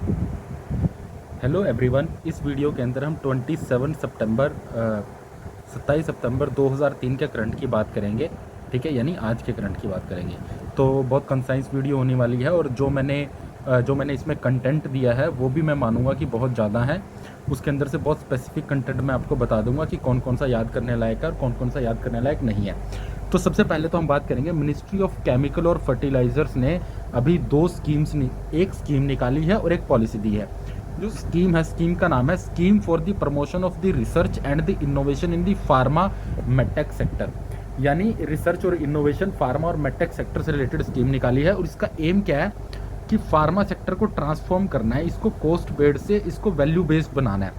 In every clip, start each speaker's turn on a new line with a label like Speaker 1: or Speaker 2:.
Speaker 1: Hello everyone, इस video के अंदर हम 27 सितंबर 2003 के करंट की बात करेंगे। ठीक है, यानी आज के करंट की बात करेंगे। तो बहुत कंसाइज वीडियो होने वाली है और जो मैंने इसमें कंटेंट दिया है वो भी मैं मानूंगा कि बहुत ज़्यादा है। उसके अंदर से बहुत स्पेसिफिक कंटेंट मैं आपको बता दूंगा कि कौन कौन सा याद करने लायक है और कौन कौन सा याद करने लायक नहीं है। तो सबसे पहले तो हम बात करेंगे, मिनिस्ट्री ऑफ केमिकल और फर्टिलाइजर्स ने अभी एक स्कीम निकाली है और एक पॉलिसी दी है। जो स्कीम है, स्कीम का नाम है scheme for the promotion of the research and the innovation in the pharma medtech sector. यानी रिसर्च और इनोवेशन फार्मा और मेडटेक सेक्टर से रिलेटेड स्कीम निकाली है और इसका एम क्या है कि फार्मा सेक्टर को ट्रांसफॉर्म करना है, इसको कॉस्ट बेस्ड से इसको वैल्यू बेस्ड बनाना है।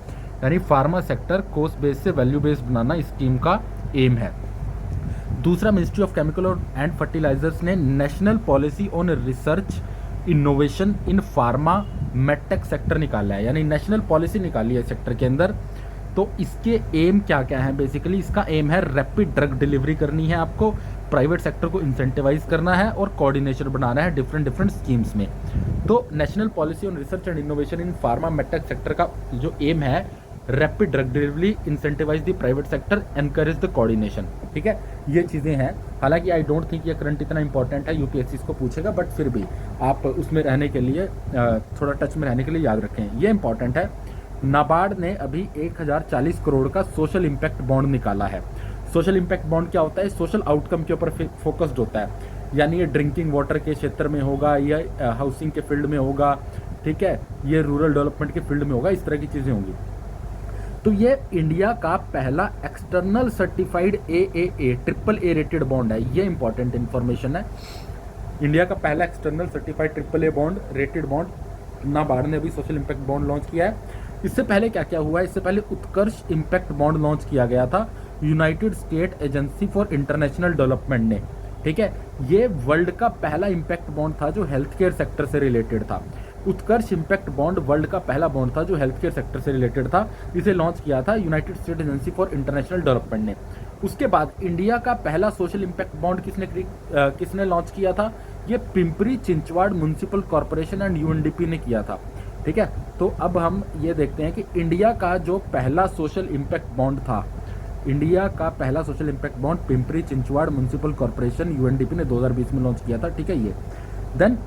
Speaker 1: यानी फार्मा सेक्टर कॉस्ट बेस्ड से वैल्यू बेस्ड बनाना इस स्कीम का एम है। दूसरा, ministry of chemical and fertilizers ने national policy on research innovation in pharma medtech sector निकाला है, यानी नेशनल पॉलिसी निकाली है सेक्टर के अंदर। तो इसके एम क्या क्या है? बेसिकली इसका एम है रैपिड ड्रग डिलीवरी करनी है, आपको प्राइवेट सेक्टर को इंसेंटिवाइज करना है और कोऑर्डिनेशन बनाना है डिफरेंट स्कीम्स में। तो national policy on research and innovation in pharma medtech sector का जो एम है, rapid drug delivery, incentivise the private sector, encourage the coordination. ठीक है, ये चीज़ें हैं। हालांकि आई डोंट थिंक ये करंट इतना इंपॉर्टेंट है, यूपीएससी इसको पूछेगा, बट फिर भी आप उसमें रहने के लिए थोड़ा टच में रहने के लिए याद रखें, ये इंपॉर्टेंट है। नाबार्ड ने अभी 1040 करोड़ का सोशल इम्पैक्ट बॉन्ड निकाला है। सोशल इम्पैक्ट बॉन्ड क्या होता है? सोशल आउटकम के ऊपर फोकस्ड होता है, यानी ये ड्रिंकिंग वाटर के क्षेत्र में होगा, या हाउसिंग के फील्ड में होगा, ठीक है, ये रूरल डेवलपमेंट के फील्ड में होगा, इस तरह की चीज़ें होंगी। तो ये इंडिया का पहला external certified AAA triple A rated bond है, ये इंपॉर्टेंट इंफॉर्मेशन है। इंडिया का पहला external certified AAA bond rated bond NABARD ने अभी सोशल इम्पैक्ट बॉन्ड लॉन्च किया है। इससे पहले क्या क्या हुआ है? इससे पहले उत्कर्ष इम्पैक्ट बॉन्ड लॉन्च किया गया था United state agency for international development ने। ठीक है, ये वर्ल्ड का पहला इम्पैक्ट बॉन्ड था जो हेल्थ केयर सेक्टर से रिलेटेड था। उत्कर्ष इम्पैक्ट बॉन्ड वर्ल्ड का पहला बॉन्ड था जो हेल्थ केयर सेक्टर से रिलेटेड था। इसे लॉन्च किया था United state agency for international development ने। उसके बाद इंडिया का पहला सोशल इम्पैक्ट बॉन्ड किसने लॉन्च किया था? ये Pimpri Chinchwad municipal corporation and UNDP ने किया था। ठीक है, तो अब हम ये देखते हैं कि इंडिया का जो पहला सोशल इम्पैक्ट बॉन्ड था, इंडिया का पहला social impact bond Pimpri Chinchwad municipal corporation UNDP ने 2020 में लॉन्च किया था। ठीक है, ये देन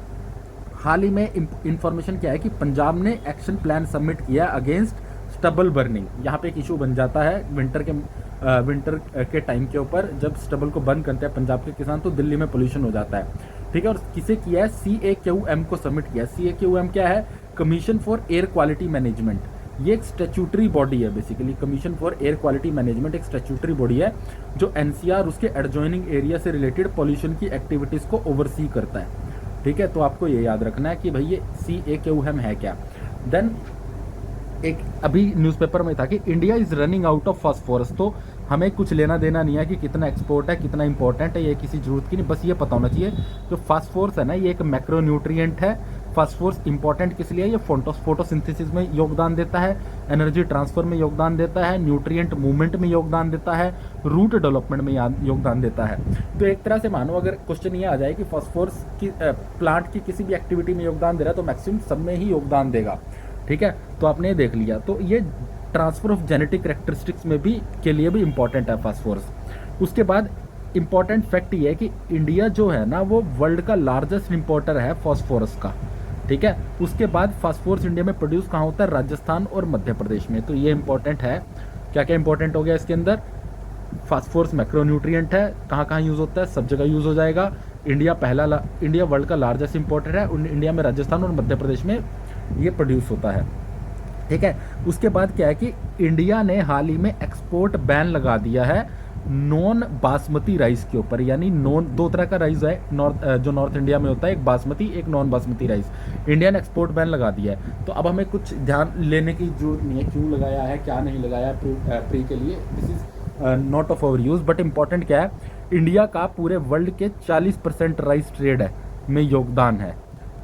Speaker 1: हाल ही में इंफॉर्मेशन क्या है कि पंजाब ने एक्शन प्लान सबमिट किया अगेंस्ट स्टबल बर्निंग। यहाँ पे एक इशू बन जाता है विंटर के टाइम के ऊपर, जब स्टबल को बर्न करते हैं पंजाब के किसान तो दिल्ली में पोल्यूशन हो जाता है। ठीक है, और किसे किया है? CAQM को सबमिट किया। CAQM क्या है? Commission for air quality management. ये एक स्टैट्यूटरी बॉडी है, basically commission for air quality management एक स्टैट्यूटरी बॉडी है जो NCR उसके एडजॉइनिंग एरिया से रिलेटेड पॉल्यूशन की एक्टिविटीज को ओवरसी करता है। ठीक है, तो आपको ये याद रखना है कि भाई ये CAQM है क्या। देन एक अभी न्यूज़पेपर में था कि India is running out of phosphorus. तो हमें कुछ लेना देना नहीं है कि कितना एक्सपोर्ट है, कितना इंपॉर्टेंट है, ये किसी जरूरत की नहीं, बस ये पता होना चाहिए जो फास्फोरस है ना, ये एक मैक्रोन्यूट्रिएंट है। फास्फोरस इंपॉर्टेंट किस लिए? ये फोटोसिंथेसिस में योगदान देता है, एनर्जी ट्रांसफर में योगदान देता है, न्यूट्रिएंट मूवमेंट में योगदान देता है, रूट डेवलपमेंट में योगदान देता है। तो एक तरह से मानो अगर क्वेश्चन ये आ जाए कि फास्फोरस की प्लांट की किसी भी एक्टिविटी में योगदान दे रहा है तो मैक्सिमम सब में ही योगदान देगा। ठीक है, तो आपने ये देख लिया। तो ये ट्रांसफर ऑफ जेनेटिक कैरेक्टरिस्टिक्स में भी के लिए भी इंपॉर्टेंट है फास्फोरस। उसके बाद इंपॉर्टेंट फैक्ट ये है कि इंडिया जो है ना वो वर्ल्ड का लार्जेस्ट इंपोर्टर है फास्फोरस का। ठीक है, उसके बाद फास्फोरस इंडिया में प्रोड्यूस कहाँ होता है? राजस्थान और मध्य प्रदेश में। तो ये इंपॉर्टेंट है। क्या क्या इंपॉर्टेंट हो गया इसके अंदर? फास्फोरस मैक्रोन्यूट्रिएंट है, कहाँ कहाँ यूज़ होता है? सब जगह यूज़ हो जाएगा। इंडिया वर्ल्ड का लार्जेस्ट इंपोर्टर है, इंडिया में राजस्थान और मध्य प्रदेश में ये प्रोड्यूस होता है। ठीक है, उसके बाद क्या है कि इंडिया ने हाल ही में एक्सपोर्ट बैन लगा दिया है नॉन बासमती राइस के ऊपर। यानी दो तरह का राइस है जो नॉर्थ इंडिया में होता है, एक बासमती एक नॉन बासमती राइस। इंडिया ने एक्सपोर्ट बैन लगा दिया है। तो अब हमें कुछ ध्यान लेने की जरूरत नहीं है, क्यों लगाया है क्या नहीं लगाया प्री के लिए, this is not of our use. But important क्या है, इंडिया का पूरे वर्ल्ड के 40% राइस ट्रेड है में योगदान है।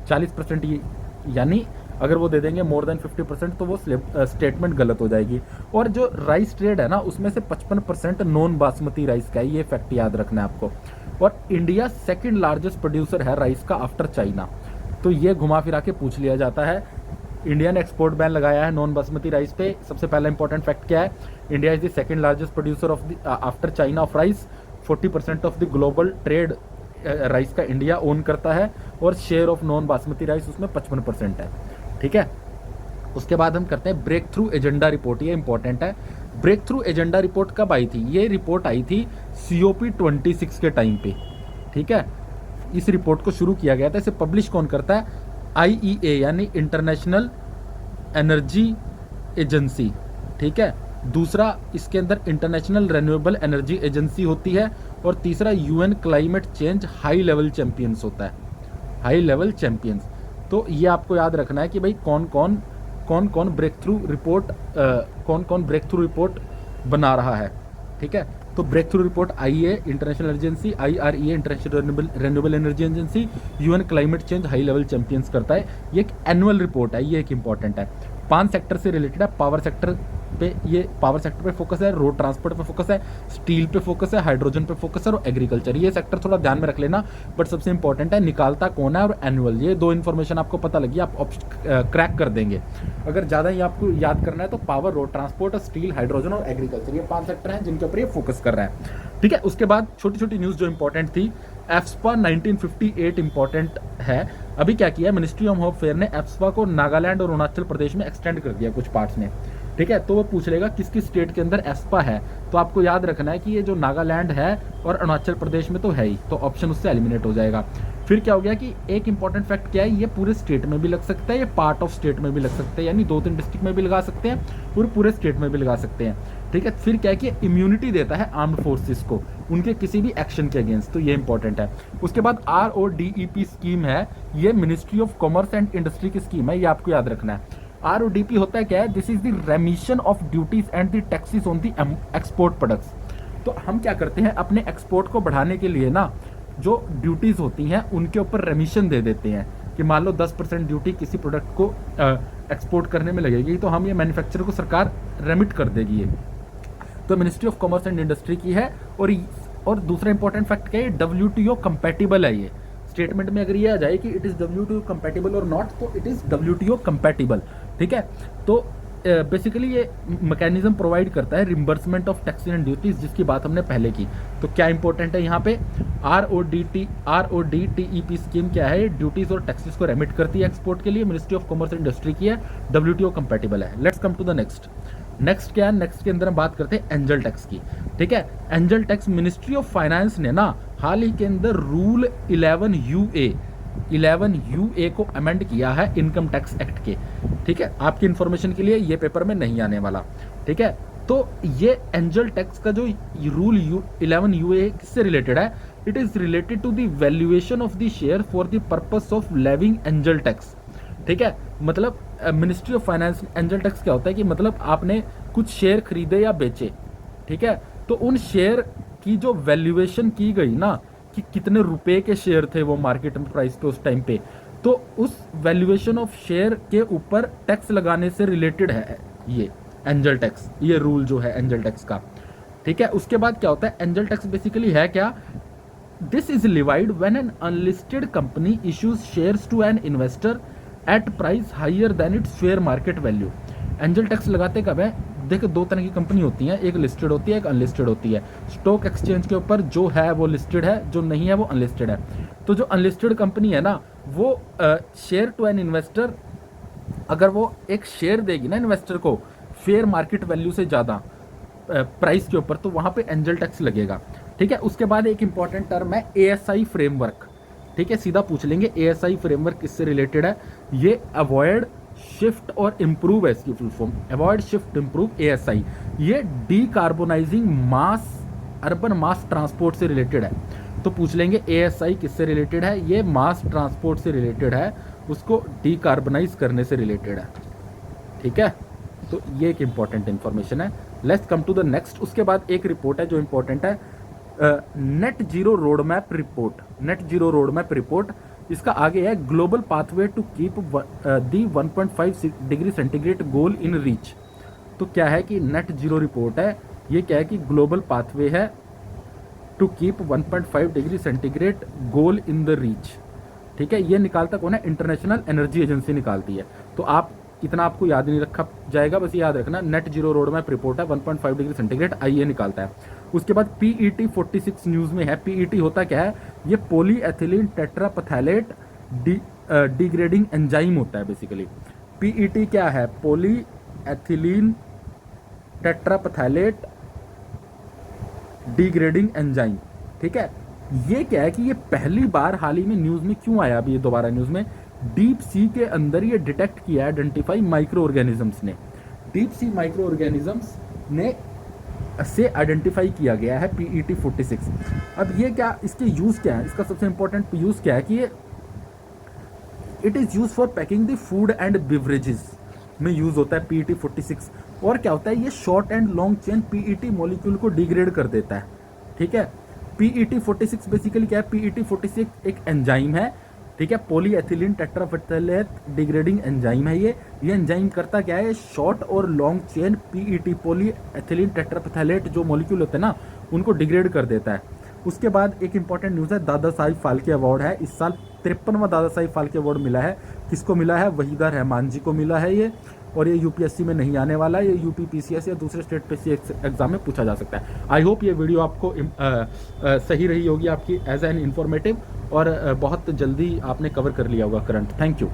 Speaker 1: 40%, यानी अगर वो दे देंगे मोर देन 50% तो वो स्टेटमेंट गलत हो जाएगी। और जो राइस ट्रेड है ना उसमें से 55% नॉन बासमती राइस का है, ये फैक्ट याद रखना है आपको। और इंडिया सेकंड लार्जेस्ट प्रोड्यूसर है राइस का आफ्टर चाइना। तो ये घुमा फिरा के पूछ लिया जाता है। इंडिया ने एक्सपोर्ट बैन लगाया है नॉन बासमती राइस पे। सबसे पहला इंपॉर्टेंट फैक्ट क्या है, India is the second largest producer of the after China of rice. 40% of the global trade rice का इंडिया ओन करता है और share of non basmati rice उसमें 55% है। ठीक है, उसके बाद हम करते हैं ब्रेक थ्रू एजेंडा रिपोर्ट, ये इंपॉर्टेंट है। ब्रेक थ्रू एजेंडा रिपोर्ट कब आई थी? ये रिपोर्ट आई थी COP 26 के टाइम पे। ठीक है, इस रिपोर्ट को शुरू किया गया था। इसे पब्लिश कौन करता है? IEA यानी इंटरनेशनल एनर्जी एजेंसी। ठीक है, दूसरा इसके अंदर इंटरनेशनल रिन्यूएबल एनर्जी एजेंसी होती है और तीसरा UN climate change high level champions होता है, हाई लेवल चैंपियंस। तो ये आपको याद रखना है कि भाई कौन कौन ब्रेक थ्रू रिपोर्ट बना रहा है। ठीक है, तो breakthrough report IEA international agency, IREA international renewable energy agency, UN climate change high level champions करता है। ये एक एनुअल रिपोर्ट है, ये एक इंपॉर्टेंट है। 5 सेक्टर से रिलेटेड है। पावर सेक्टर पे फोकस है, रोड ट्रांसपोर्ट पे फोकस है, स्टील पे फोकस है, हाइड्रोजन पे फोकस है और एग्रीकल्चर। ये सेक्टर थोड़ा ध्यान में रख लेना, बट सबसे इंपॉर्टेंट है निकालता कौन है और एनुअल। ये 2 इन्फॉर्मेशन आपको पता लगी, आप क्रैक कर देंगे। अगर ज़्यादा ही आपको याद करना है तो power, road transport, steel, hydrogen और एग्रीकल्चर, ये 5 सेक्टर हैं जिनके ऊपर ये फोकस कर रहा है। ठीक है, उसके बाद छोटी छोटी न्यूज़ जो इंपॉर्टेंट थी, एफ्सपा 1958 इंपॉर्टेंट है। अभी क्या किया, मिनिस्ट्री ऑफ होम अफेयर ने एफ्सपा को नागालैंड और अरुणाचल प्रदेश में एक्सटेंड कर दिया कुछ पार्ट्स में। ठीक है, तो वो पूछ लेगा किस किस स्टेट के अंदर एफ्सपा है, तो आपको याद रखना है कि ये जो नागालैंड है और अरुणाचल प्रदेश में तो है ही, तो ऑप्शन उससे एलिमिनेट हो जाएगा। फिर क्या हो गया कि एक इंपॉर्टेंट फैक्ट क्या है, ये पूरे स्टेट में भी लग सकता है, ये पार्ट ऑफ स्टेट में भी लग सकता है, यानी 2-3 डिस्ट्रिक्ट में भी लगा सकते हैं और पूरे स्टेट में भी लगा सकते हैं। ठीक है, फिर क्या है कि इम्यूनिटी देता है आर्म्ड फोर्सेस को उनके किसी भी एक्शन के अगेंस्ट, तो ये इंपॉर्टेंट है। उसके बाद RODEP स्कीम है, ये ministry of commerce and industry की स्कीम है, ये आपको याद रखना है। RODP होता है क्या है, this is the रेमिशन of duties and the taxes on the export products. तो हम क्या करते हैं, अपने एक्सपोर्ट को बढ़ाने के लिए ना जो ड्यूटीज होती हैं उनके ऊपर रेमिशन दे देते हैं कि मान लो 10% ड्यूटी किसी प्रोडक्ट को एक्सपोर्ट करने में लगेगी, तो हम ये मैन्युफैक्चरर को सरकार रेमिट कर देगी। ये तो ministry of commerce and industry की है। और दूसरा इंपॉर्टेंट फैक्ट क्या है, WTO कंपैटिबल है। ये स्टेटमेंट में अगर ये आ जाए कि इट इज WTO कंपैटिबल और नॉट, तो इट इज WTO कंपैटिबल। ठीक है, तो बेसिकली ये मैकेनिज्म प्रोवाइड करता है reimbursement of taxes and duties, जिसकी बात हमने पहले की। तो क्या इंपॉर्टेंट है यहाँ पे, RODTEP स्कीम क्या है, ड्यूटीज और टैक्सेस को रेमिट करती है एक्सपोर्ट के लिए, ministry of commerce and industry की है, WTO कंपैटिबल है। Let's come to the next क्या है, नेक्स्ट के अंदर हम बात करते हैं एंजल टैक्स की। ठीक है, angel tax ministry of finance ने ना हाल ही के अंदर रूल 11UA को अमेंड किया है इनकम टैक्स एक्ट के। ठीक है, आपकी इंफॉर्मेशन के लिए ये पेपर में नहीं आने वाला। ठीक है, तो ये एंजल टैक्स का जो रूल 11UA किससे रिलेटेड है, it is related to the valuation of the share for the purpose of levying angel tax. ठीक है, मतलब ministry of finance, angel tax क्या होता है कि मतलब आपने कुछ शेयर खरीदे या बेचे, ठीक है, तो उन शेयर की जो वैल्यूएशन की गई ना कि कितने रुपए के शेयर थे वो मार्केट प्राइस पे उस टाइम पे, तो उस वैल्यूएशन ऑफ शेयर के ऊपर टैक्स लगाने से रिलेटेड है ये एंजल टैक्स, ये रूल जो है एंजल टैक्स का। ठीक है, उसके बाद क्या होता है, एंजल टैक्स बेसिकली है क्या, this is levied when an unlisted company issues shares to an investor at price higher than its fair market value. Angel tax लगाते कब है, देखो 2 तरह की कंपनी होती हैं, एक लिस्टेड होती है, एक अनलिस्टेड होती है। स्टॉक एक्सचेंज के ऊपर जो है वो लिस्टेड है, जो नहीं है वो अनलिस्टेड है। तो जो अनलिस्टेड कंपनी है ना, वो शेयर टू एन इन्वेस्टर, अगर वो एक शेयर देगी ना इन्वेस्टर को फेयर मार्केट वैल्यू से ज़्यादा प्राइस के ऊपर, तो वहाँ पे एंजल टैक्स लगेगा। ठीक है, उसके बाद एक इंपॉर्टेंट टर्म है ASI फ्रेमवर्क। ठीक है, सीधा पूछ लेंगे ASI फ्रेमवर्क किससे रिलेटेड है, ये अवॉइड शिफ्ट और इम्प्रूव है इसकी full form, avoid shift improve ASI। ये डीकार्बोनाइजिंग मास अर्बन मास ट्रांसपोर्ट से रिलेटेड है। तो पूछ लेंगे ASI किससे रिलेटेड है, ये मास ट्रांसपोर्ट से रिलेटेड है, उसको डीकार्बोनाइज करने से रिलेटेड है। ठीक है, तो ये एक इंपॉर्टेंट इंफॉर्मेशन है। Let's come to the next. उसके बाद एक रिपोर्ट है जो इंपॉर्टेंट है, net zero road map report. Net zero road map report, इसका आगे है global pathway to keep the 1.5 degree centigrade goal in reach. तो क्या है कि नेट जीरो रिपोर्ट है, ये क्या है कि ग्लोबल पाथवे है to keep 1.5 degree centigrade goal in the reach. ठीक है, ये निकालता कौन है, इंटरनेशनल एनर्जी एजेंसी निकालती है। तो आप इतना आपको याद नहीं रखा जाएगा, बस याद रखना net zero road map report है 1.5 डिग्री सेंटीग्रेड आईए निकालता है। उसके बाद पीईटी 46 न्यूज़ में है। पीईटी होता क्या है, ये पॉली एथिलीन टेट्रापथैलेट डिग्रेडिंग एंजाइम होता है बेसिकली। पीईटी क्या है, पॉली एथिलीन टेट्रापथैलेट डिग्रेडिंग एंजाइम, ठीक है। ये क्या है कि ये पहली बार हाल ही में न्यूज़ में क्यों आया, अभी ये दोबारा न्यूज़ में, डीप सी के अंदर ये डिटेक्ट किया है, आइडेंटिफाई माइक्रो ऑर्गेनिजम्स ने, डीप सी माइक्रो ऑर्गेनिजम्स ने से आइडेंटिफाई किया गया है पीईटी 46। अब ये क्या, इसके यूज़ क्या है, इसका सबसे इंपॉर्टेंट यूज़ क्या है कि ये it is use for packing the food and beverages में यूज़ होता है पीईटी 46। और क्या होता है, ये short and long chain PET molecule को डिग्रेड कर देता है, ठीक है। पीईटी 46 बेसिकली क्या है, पीईटी 46 एक एंजाइम है, ठीक है, पॉलीएथिलीन टेट्राफथैलेट डिग्रेडिंग एंजाइम है। ये एंजाइम करता क्या है, शॉर्ट और लॉन्ग चेन पीईटी पॉलीएथिलीन टेट्राफथैलेट जो मॉलिक्यूल होते हैं ना, उनको डिग्रेड कर देता है। उसके बाद एक इंपॉर्टेंट न्यूज़ है, दादा साहिब फाल्के अवार्ड है इस साल, 53वां दादा साहिब फाल्के अवार्ड मिला है। किसको मिला है, वहीदा रहमान जी को मिला है ये। और ये यूपीएससी में नहीं आने वाला है, ये यूपी पीसीएस या दूसरे स्टेट पीसीएस एग्जाम में पूछा जा सकता है। आई होप ये वीडियो आपको सही रही होगी आपकी एज एन इन्फॉर्मेटिव, और बहुत जल्दी आपने कवर कर लिया होगा करंट। Thank you.